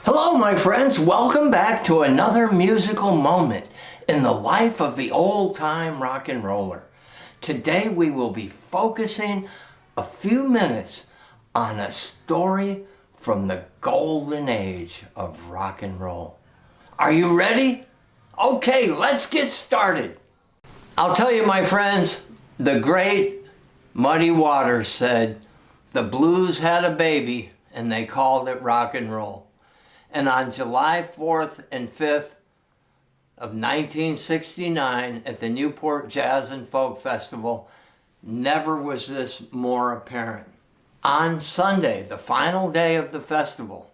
Hello, my friends. Welcome back to another musical moment in the life of the old-time rock and roller. Today we will be focusing a few minutes on a story from the golden age of rock and roll. Are you ready? Okay, let's get started. I'll tell you, my friends, the great Muddy Waters said, "The blues had a baby and they called it rock and roll." And on July 4th and 5th of 1969 at the Newport Jazz and Folk Festival, never was this more apparent. On Sunday, the final day of the festival,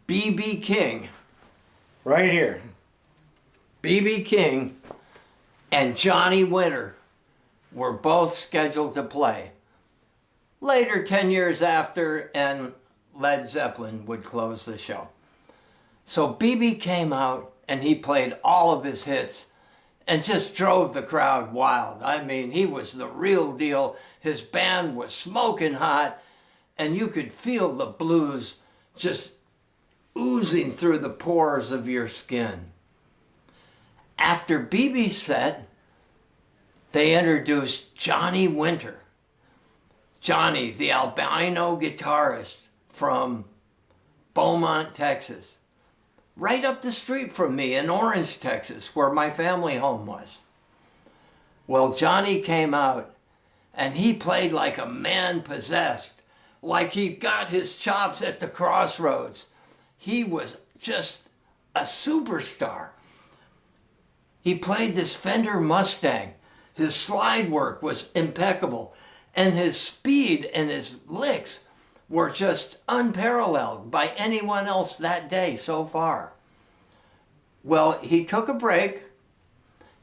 B.B. King, right here, B.B. King and Johnny Winter were both scheduled to play. Later, 10 years after, and Led Zeppelin would close the show. So B.B. came out and he played all of his hits and just drove the crowd wild. I mean, he was the real deal. His band was smoking hot and you could feel the blues just oozing through the pores of your skin. After B.B.'s set, they introduced Johnny Winter. Johnny, the albino guitarist from Beaumont, Texas. Right up the street from me in Orange, Texas, where my family home was. Well, Johnny came out and he played like a man possessed, like he got his chops at the crossroads. He was just a superstar. He played this Fender Mustang. His slide work was impeccable, and his speed and his licks were just unparalleled by anyone else that day so far. Well, he took a break,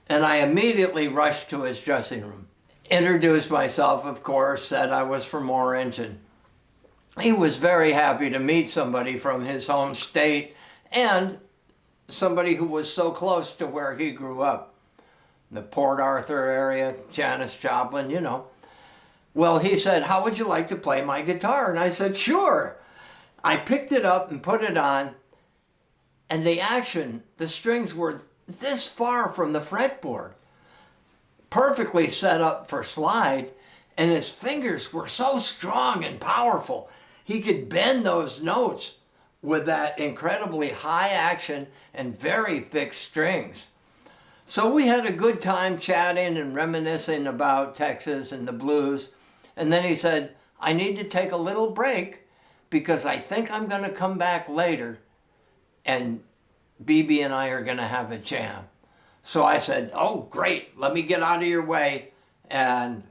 and I immediately rushed to his dressing room. Introduced myself, of course, said I was from Orange, and he was very happy to meet somebody from his home state and somebody who was so close to where he grew up. The Port Arthur area, Janis Joplin, you know. Well, he said, "How would you like to play my guitar?" And I said, "Sure." I picked it up and put it on, and the strings were this far from the fretboard, perfectly set up for slide, and his fingers were so strong and powerful. He could bend those notes with that incredibly high action and very thick strings. So we had a good time chatting and reminiscing about Texas and the blues. And then he said, "I need to take a little break because I think I'm going to come back later and B.B. and I are going to have a jam." So I said, "Oh, great. Let me get out of your way and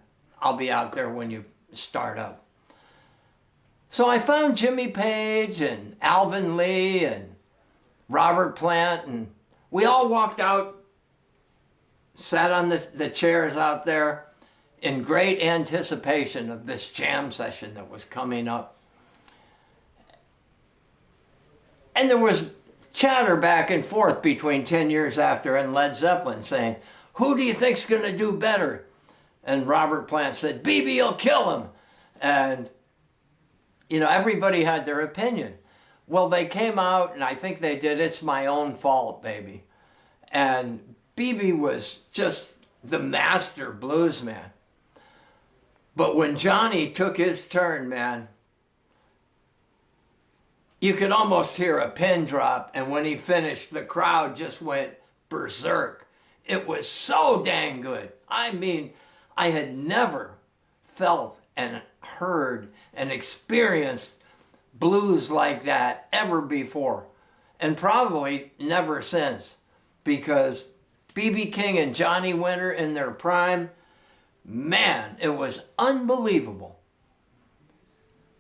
I'll be out there when you start up." So I found Jimmy Page and Alvin Lee and Robert Plant, and we all walked out, sat on the chairs out there, in great anticipation of this jam session that was coming up. And there was chatter back and forth between 10 years after and Led Zeppelin saying, "Who do you think's going to do better?" And Robert Plant said, "B.B. will kill him." And, you know, everybody had their opinion. Well, they came out and I think they did "It's My Own Fault, Baby." And B.B. was just the master blues man. But when Johnny took his turn, man, you could almost hear a pin drop. And when he finished, the crowd just went berserk. It was so dang good. I mean, I had never felt and heard and experienced blues like that ever before. And probably never since. Because B.B. King and Johnny Winter in their prime, man, it was unbelievable.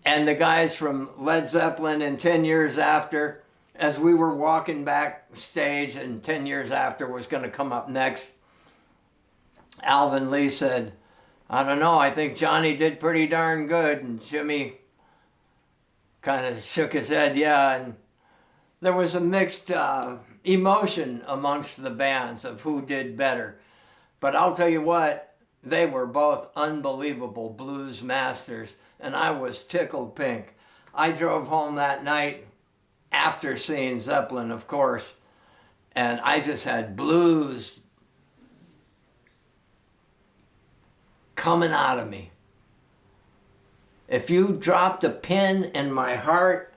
And the guys from Led Zeppelin and 10 years after, as we were walking backstage and 10 years after was going to come up next, Alvin Lee said, "I don't know, I think Johnny did pretty darn good." And Jimmy kind of shook his head, yeah. And there was a mixed emotion amongst the bands of who did better. But I'll tell you what, they were both unbelievable blues masters, and I was tickled pink. I drove home that night after seeing Zeppelin, of course. And I just had blues coming out of me. If you dropped a pin in my heart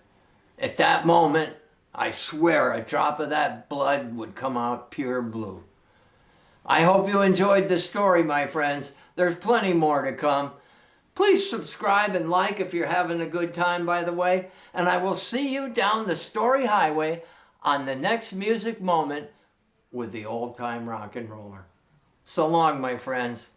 at that moment, I swear a drop of that blood would come out pure blue. I hope you enjoyed this story, my friends. There's plenty more to come. Please subscribe and like if you're having a good time, by the way. And I will see you down the story highway on the next music moment with the old-time rock and roller. So long, my friends.